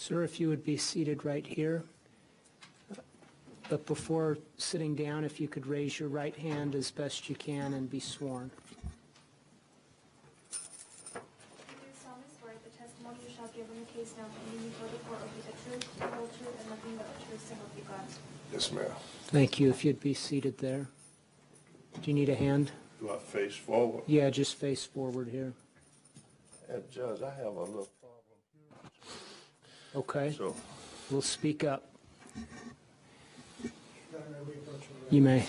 Sir, if you would be seated right here. But before sitting down, if you could raise your right hand as best you can and be sworn. Do you solemnly swear the testimony you shall give in the case now pending before the court will be the truth, the whole truth, and nothing but the truth, so help you God? Yes, ma'am. Thank you. If you'd be seated there. Do you need a hand? Do I face forward? Yeah, just face forward here. And Judge, I have a little problem. Okay. So, We'll speak up. You may.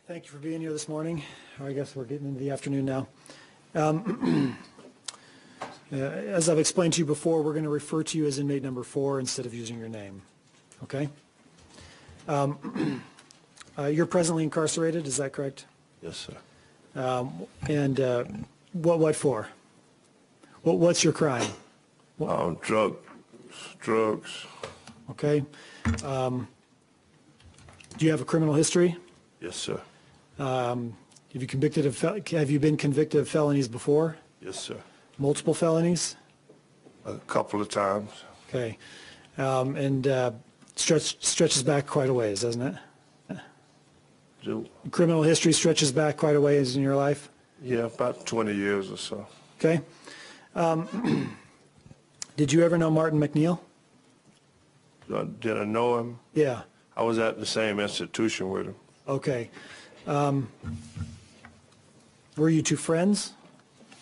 Thank you for being here this morning. I guess we're getting into the afternoon now. As I've explained to you before, we're going to refer to you as inmate number 4 instead of using your name. Okay? You're presently incarcerated, is that correct? yes, sir. And what for? What's your crime? Drugs. Okay. Do you have a criminal history? Yes, sir. Have you been convicted of felonies before? Yes, sir. Multiple felonies? A couple of times. Okay. Stretches back quite a ways, doesn't it? Criminal history stretches back quite a ways in your life? Yeah, about 20 years or so. Okay. Did you ever know Martin MacNeill? Did I know him? Yeah. I was at the same institution with him. Okay. Were you two friends?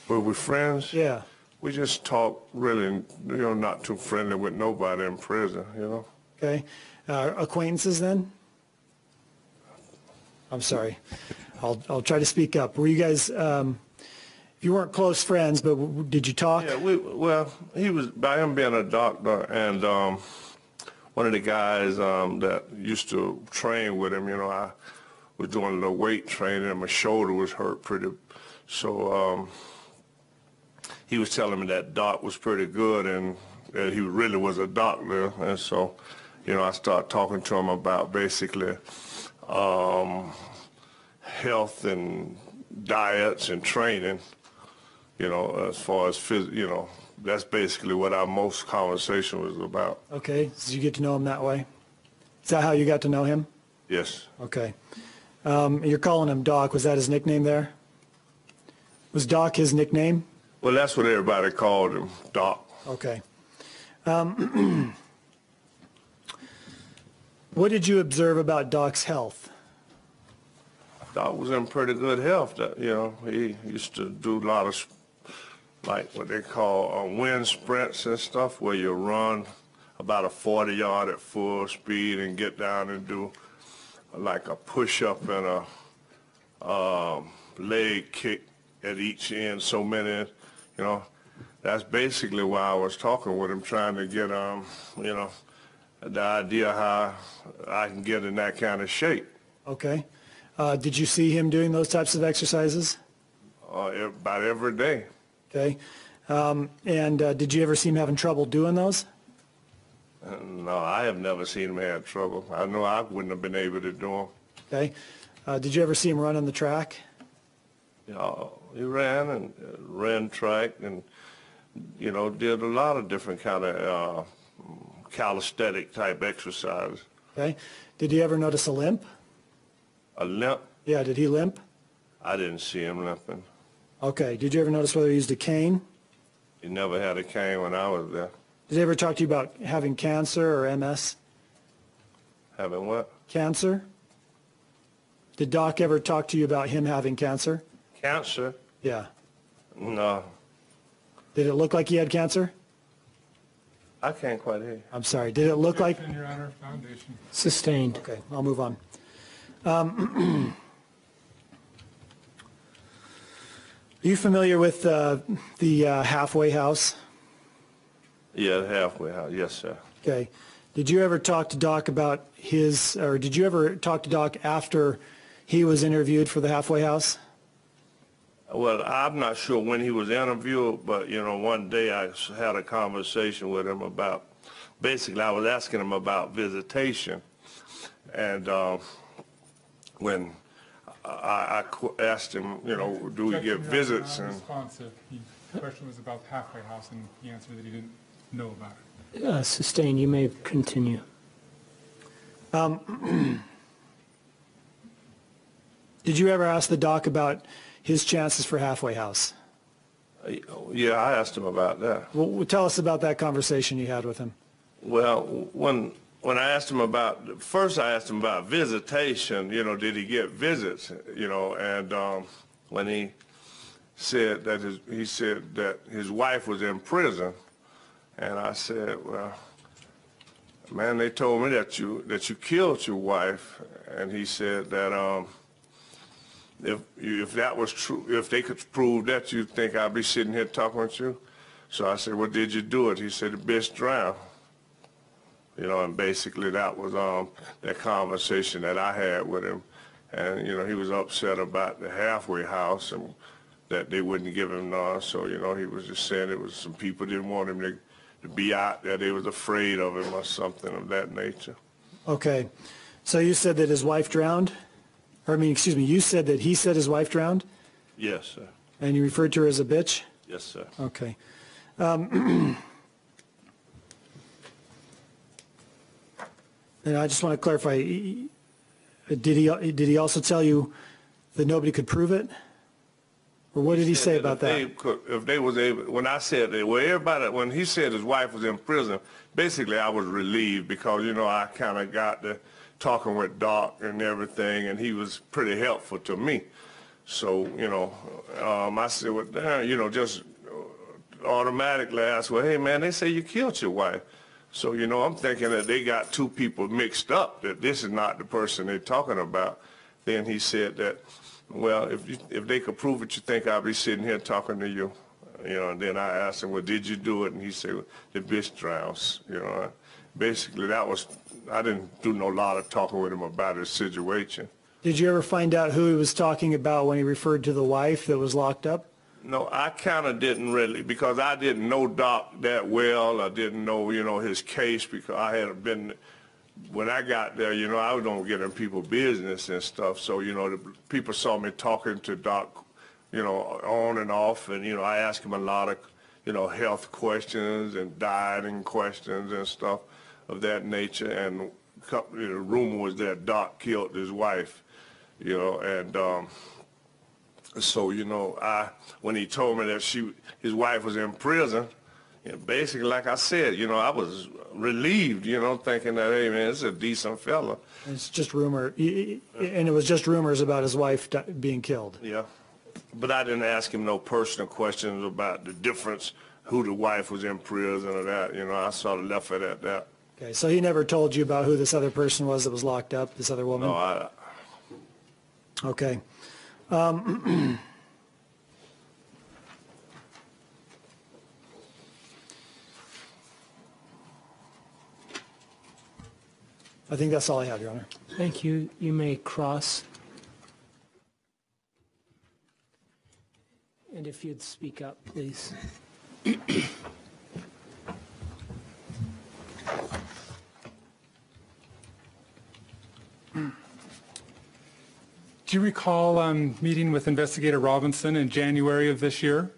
Were we friends? Yeah. We just talked really, not too friendly with nobody in prison, Okay. Acquaintances then? I'm sorry. I'll try to speak up. Were you guys, you weren't close friends, but did you talk? Yeah, he was, by him being a doctor and one of the guys that used to train with him, I was doing a little weight training and my shoulder was hurt pretty, so he was telling me that doc was pretty good and that he really was a doctor, and so, I started talking to him about basically health and diets and training, as far as that's basically what our most conversation was about. Okay. Did you get to know him that way? Is that how you got to know him? Yes. Okay. You're calling him Doc. Was that his nickname there? Was Doc his nickname? Well, that's what everybody called him, Doc. Okay. What did you observe about Doc's health? Doc was in pretty good health. He used to do a lot of, like what they call wind sprints and stuff, where you run about a 40-yard at full speed and get down and do like a push-up and a leg kick at each end, so many, that's basically why I was talking with him, trying to get, the idea how I can get in that kind of shape. Okay. Did you see him doing those types of exercises? About every day. Okay. Did you ever see him having trouble doing those? No, I have never seen him have trouble. I know I wouldn't have been able to do them. Okay. Did you ever see him run on the track? He ran track and, did a lot of different kind of calisthenic type exercises. Okay. Did you ever notice a limp? A limp? Yeah, did he limp? I didn't see him limping. Okay. Did you ever notice whether he used a cane? He never had a cane when I was there. Did he ever talk to you about having cancer or MS? Having what? Cancer? Did Doc ever talk to you about him having cancer? Cancer? Yeah. No. Did it look like he had cancer? I can't quite hear you. I'm sorry. Did it look like? Your Honor, foundation. Sustained. Okay, I'll move on. Are you familiar with the halfway house? Yeah, halfway house. Yes, sir. Okay. Did you ever talk to Doc about his, or did you ever talk to Doc after he was interviewed for the halfway house? Well, I'm not sure when he was interviewed, but, you know, one day I had a conversation with him about, basically I was asking him about visitation. And when asked him, you know, do we get visits? And responsive. The question was about the halfway house, and he answered that he didn't know about it. Sustained, you may continue. Did you ever ask the doc about his chances for halfway house? yeah, I asked him about that. Well, tell us about that conversation you had with him. Well, when I asked him about, first I asked him about visitation, you know, did he get visits, you know, and when he said that his wife was in prison, and I said, well, man, they told me that you killed your wife, and he said that if that was true, if they could prove that, you'd think I'd be sitting here talking with you. So I said, well, did you do it? He said, the bitch drowned. You know, and basically that was that conversation that I had with him. And, you know, he was upset about the halfway house and that they wouldn't give him none. So, you know, he was just saying it was some people didn't want him to be out there. They was afraid of him or something of that nature. Okay. So you said that his wife drowned? Or, I mean, excuse me, you said that he said his wife drowned? Yes, sir. And you referred to her as a bitch? Yes, sir. Okay. And I just want to clarify, did he also tell you that nobody could prove it? Or what did he say about that? If they was able, when I said that, well, everybody, when he said his wife was in prison, basically I was relieved because, you know, I kind of got to talking with Doc and everything, and he was pretty helpful to me. So, you know, I said, well, damn, you know, just automatically asked, well, hey, man, they say you killed your wife. So, you know, I'm thinking that they got two people mixed up, that this is not the person they're talking about. Then he said that, well, if they could prove it, you think I'll be sitting here talking to you? You know, and then I asked him, well, did you do it? And he said, well, the bitch drowns. You know, basically that was, I didn't do no lot of talking with him about his situation. Did you ever find out who he was talking about when he referred to the wife that was locked up? No, I kind of didn't really, because I didn't know Doc that well. I didn't know, you know, his case, because I had been, when I got there, you know, I don't get in people's business and stuff. So, you know, the people saw me talking to Doc, you know, on and off. And, you know, I asked him a lot of, you know, health questions and dieting questions and stuff of that nature. And the rumor was that Doc killed his wife, you know, and so, you know, when he told me that his wife was in prison, you know, basically, like I said, you know, I was relieved, you know, thinking that, hey, man, this is a decent fella. It's just rumor, and it was just rumors about his wife being killed. Yeah, but I didn't ask him no personal questions about the difference, who the wife was in prison or that, you know, I sort of left it at that. Okay, so he never told you about who this other person was that was locked up, this other woman? No, Okay. I think that's all I have, Your Honor. Thank you. You may cross. And if you'd speak up, please. Do you recall meeting with Investigator Robinson in January of this year?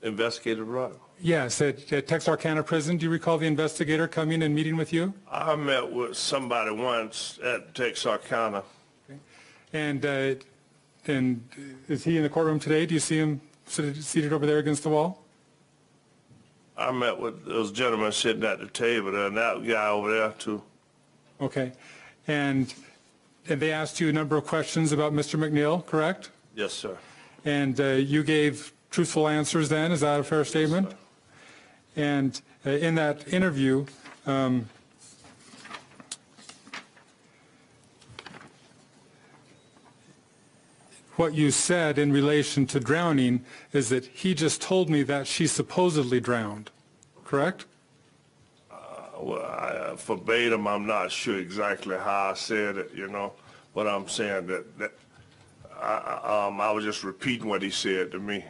Investigator Rock. Yes, at Texarkana Prison. Do you recall the investigator coming and meeting with you? I met with somebody once at Texarkana. Okay. And is he in the courtroom today? Do you see him seated over there against the wall? I met with those gentlemen sitting at the table there, and that guy over there too. Okay. And they asked you a number of questions about Mr. MacNeill, correct? Yes, sir. And you gave truthful answers then, is that a fair statement? Yes, and in that interview, what you said in relation to drowning is that he just told me that she supposedly drowned, correct? Well, verbatim, I'm not sure exactly how I said it, you know, But I'm saying that I was just repeating what he said to me.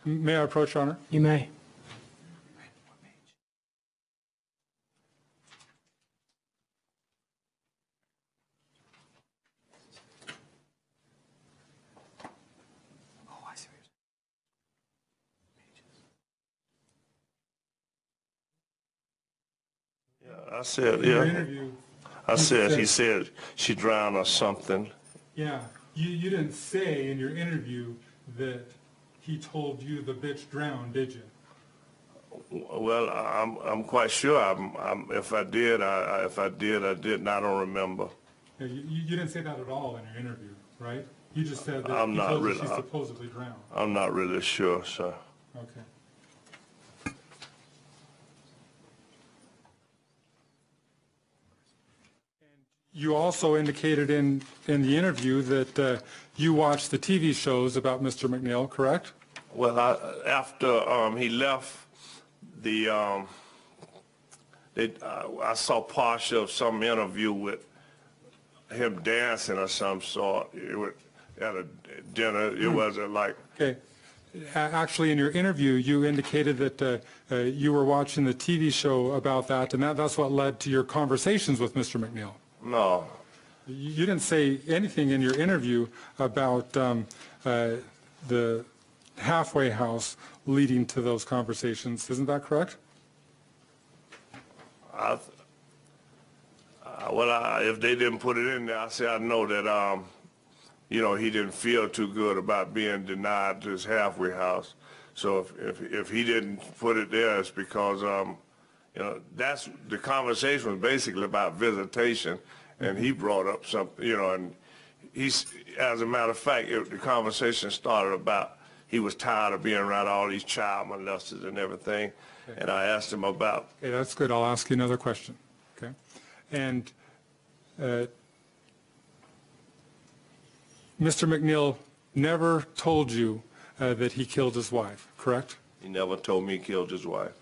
May I approach, Your Honor? You may. I said, In your yeah. interview, I said, he said she drowned or something. yeah, you didn't say in your interview that he told you the bitch drowned, did you? Well, I'm quite sure. If I did, I didn't. I don't remember. Yeah, you didn't say that at all in your interview, right? You just said that I'm he not told you really- she supposedly drowned. I'm not really sure, sir. Okay. You also indicated in the interview that you watched the TV shows about Mr. MacNeill, correct? Well, after he left, I saw part of some interview with him dancing or some sort. It was at a dinner. It wasn't like. Okay. Actually, in your interview, you indicated that you were watching the TV show about that, and that's what led to your conversations with Mr. MacNeill. No. You didn't say anything in your interview about the halfway house leading to those conversations. Isn't that correct? If they didn't put it in there, I said I know that he didn't feel too good about being denied this halfway house. So if he didn't put it there, it's because that's the conversation was basically about visitation, and he brought up something, and he's, as a matter of fact, the conversation started about he was tired of being around all these child molesters and everything, and I asked him about. Okay, that's good. I'll ask you another question. Okay, and Mr. MacNeill never told you that he killed his wife, correct? He never told me he killed his wife.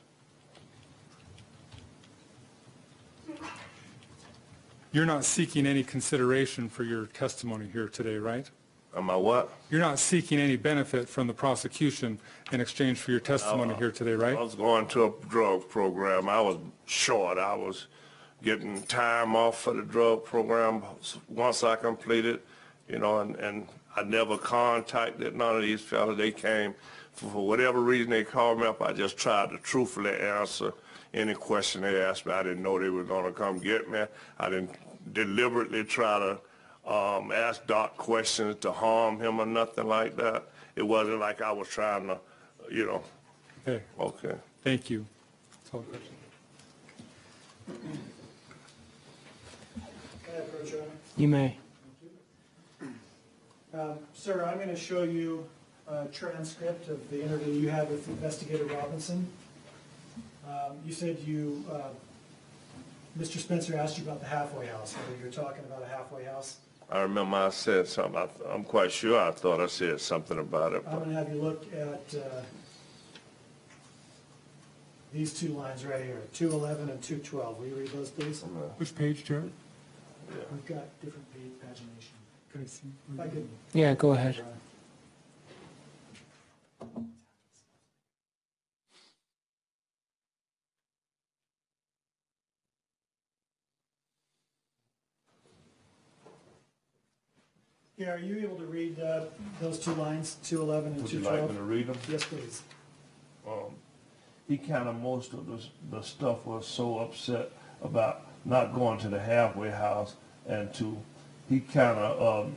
You're not seeking any consideration for your testimony here today, right? Am I what? You're not seeking any benefit from the prosecution in exchange for your testimony here today, right? I was going to a drug program. I was short. I was getting time off for the drug program once I completed, and I never contacted none of these fellas. They came, for whatever reason they called me up, I just tried to truthfully answer any question they asked me. I didn't know they were going to come get me. I didn't deliberately try to ask Doc questions to harm him or nothing like that. It wasn't like I was trying to, Okay, Okay. thank you. That's all the question. Can I approach you, Honor? You may. Sir, I'm going to show you a transcript of the interview you had with Investigator Robinson. You said Mr. Spencer asked you about the halfway house, whether you're talking about a halfway house. I remember I said something. I'm quite sure I thought I said something about it. I'm going to have you look at these two lines right here, 211 and 212. Will you read those, please? Which page, Jared? We've got different pagination. Can I see? If I could. Yeah, go ahead. Yeah, are you able to read those two lines, 211 and Would you 212? like me to read them? Yes, please. He kind of, most of the stuff was so upset about not going to the halfway house, and he kind of,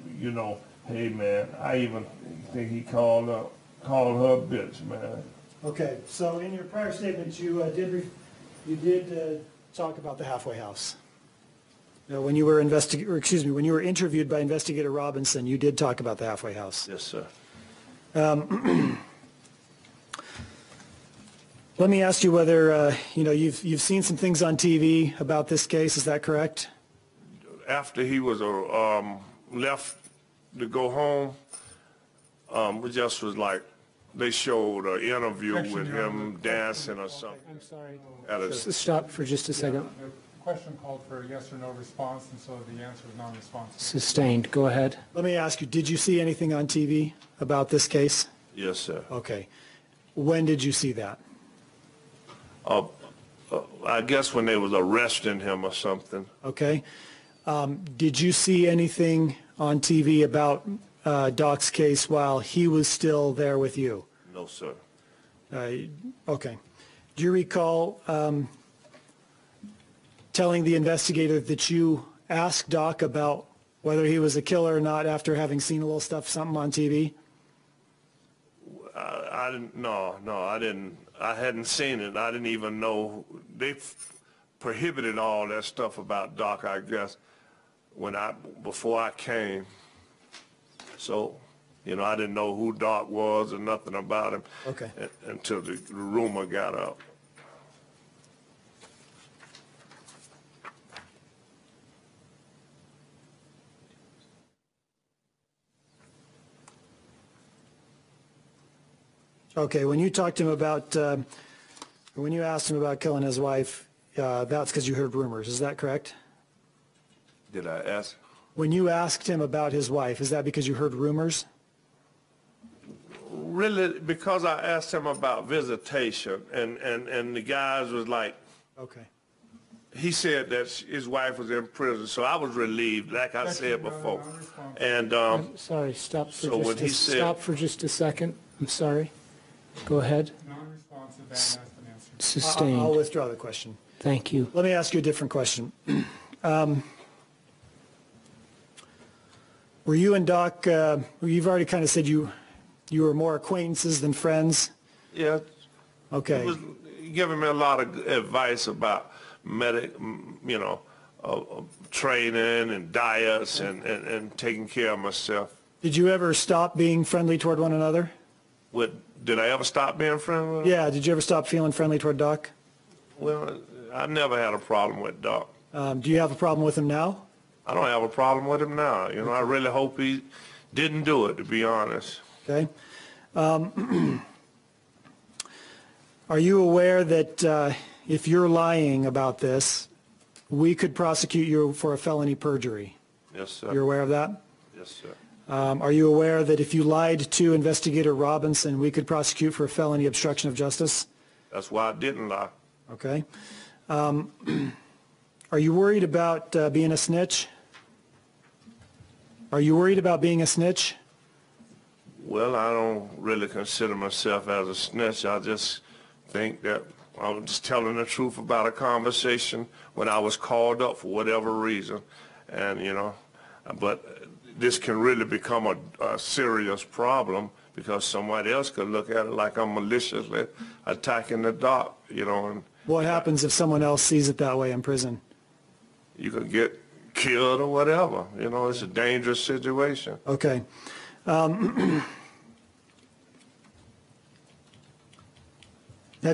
hey man, I even think he called her a bitch, man. Okay, so in your prior statement, you did talk about the halfway house. When you were when you were interviewed by Investigator Robinson, you did talk about the halfway house. Yes, sir. Let me ask you whether you've seen some things on TV about this case. Is that correct? After he was left to go home, it just was like they showed an interview with him dancing or something. I'm sorry. At a, Stop for just a second. question called for a yes or no response, and so the answer is non-responsive. Sustained. Go ahead. Let me ask you, did you see anything on TV about this case? Yes, sir. Okay. When did you see that? I guess when they was arresting him or something. Okay. Did you see anything on TV about Doc's case while he was still there with you? No, sir. Okay. Do you recall telling the investigator that you asked Doc about whether he was a killer or not after having seen a little something on TV? I didn't. No, I didn't. I hadn't seen it. I didn't even know they prohibited all that stuff about Doc, I guess, before I came. So, I didn't know who Doc was or nothing about him. Okay. Until the rumor got out. Okay, when you talked to him about, when you asked him about killing his wife, that's because you heard rumors, is that correct? Did I ask? When you asked him about his wife, is that because you heard rumors? Really, because I asked him about visitation, and the guys was like, Okay. he said that his wife was in prison, so I was relieved, like I said before. And I'm sorry, stop so when he said- stop for just a second. I'm sorry. Go ahead. Non-responsive, that has been answered. I'll Sustained. withdraw the question. Thank you. Let me ask you a different question. Were you and Doc, you've already kind of said you were more acquaintances than friends? yeah, Okay. he was giving me a lot of advice about training and diets and taking care of myself. Did you ever stop being friendly toward one another? Did I ever stop being friendly with him? Yeah, did you ever stop feeling friendly toward Doc? Well, I never had a problem with Doc. Do you have a problem with him now? I don't have a problem with him now. I really hope he didn't do it, to be honest. Okay. Are you aware that if you're lying about this, we could prosecute you for a felony perjury? Yes, sir. You're aware of that? Yes, sir. Are you aware that if you lied to Investigator Robinson, we could prosecute for a felony obstruction of justice? That's why I didn't lie. Okay. Are you worried about being a snitch? Are you worried about being a snitch? Well, I don't really consider myself as a snitch. I just think that I'm just telling the truth about a conversation when I was called up for whatever reason. And, but this can really become a serious problem because somebody else could look at it like I'm maliciously attacking the doc, and What happens if someone else sees it that way in prison? you could get killed or whatever. It's a dangerous situation. Okay. Have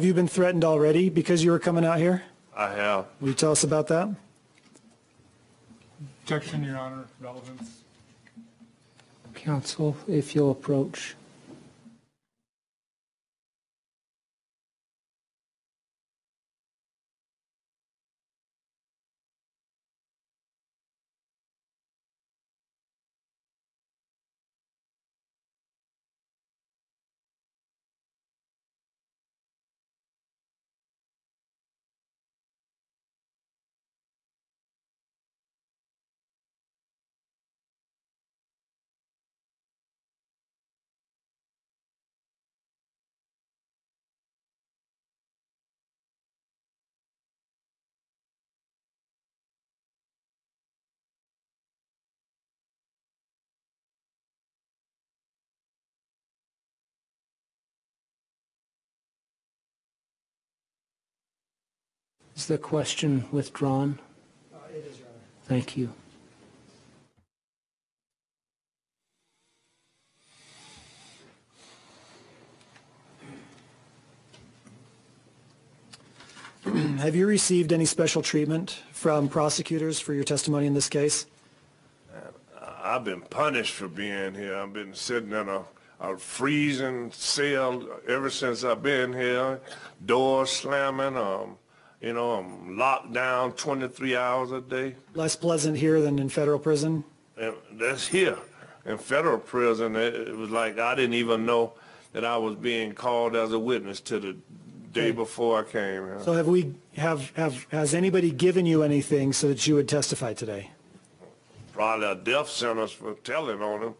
you been threatened already because you were coming out here? I have. Will you tell us about that? Objection, Your Honor, relevance. Counsel, if you'll approach. Is the question withdrawn? It is, Your Honor. Thank you. Have you received any special treatment from prosecutors for your testimony in this case? I've been punished for being here. I've been sitting in a freezing cell ever since I've been here, doors slamming, You know, I'm locked down 23 hours a day. Less pleasant here than in federal prison? And that's here. In federal prison, it was like I didn't even know that I was being called as a witness to the day before I came here. So has anybody given you anything so that you would testify today? Probably a death sentence for telling on him.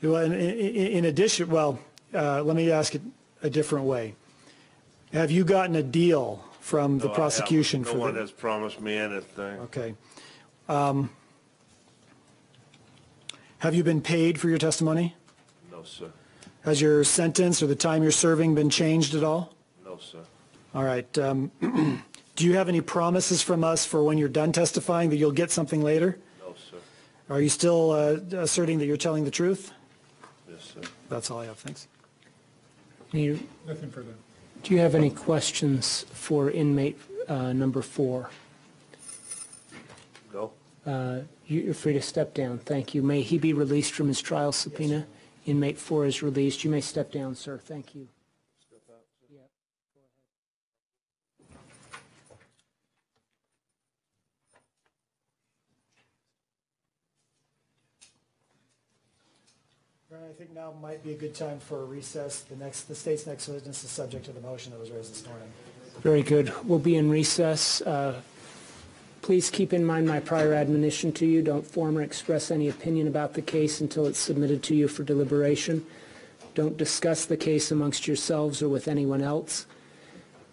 Well, in addition, let me ask it a different way. Have you gotten a deal from the prosecution? No one has promised me anything. Okay. Have you been paid for your testimony? No, sir. Has your sentence or the time you're serving been changed at all? No, sir. All right. Do you have any promises from us for when you're done testifying that you'll get something later? No, sir. Are you still asserting that you're telling the truth? Yes, sir. That's all I have. Thanks. Nothing further. Do you have any questions for inmate number 4? No. You're free to step down. Thank you. May he be released from his trial subpoena? Inmate 4 is released. You may step down, sir. Thank you. Yeah, go ahead. Brian, I think now might be a good time for a recess. The state's next witness is subject to the motion that was raised this morning. Very good. We'll be in recess. Please keep in mind my prior admonition to you. Don't form or express any opinion about the case until it's submitted to you for deliberation. Don't discuss the case amongst yourselves or with anyone else.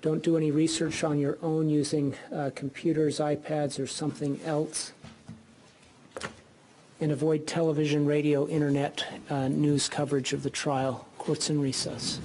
Don't do any research on your own using computers, iPads, or something else. And avoid television, radio, internet news coverage of the trial. Court's in recess.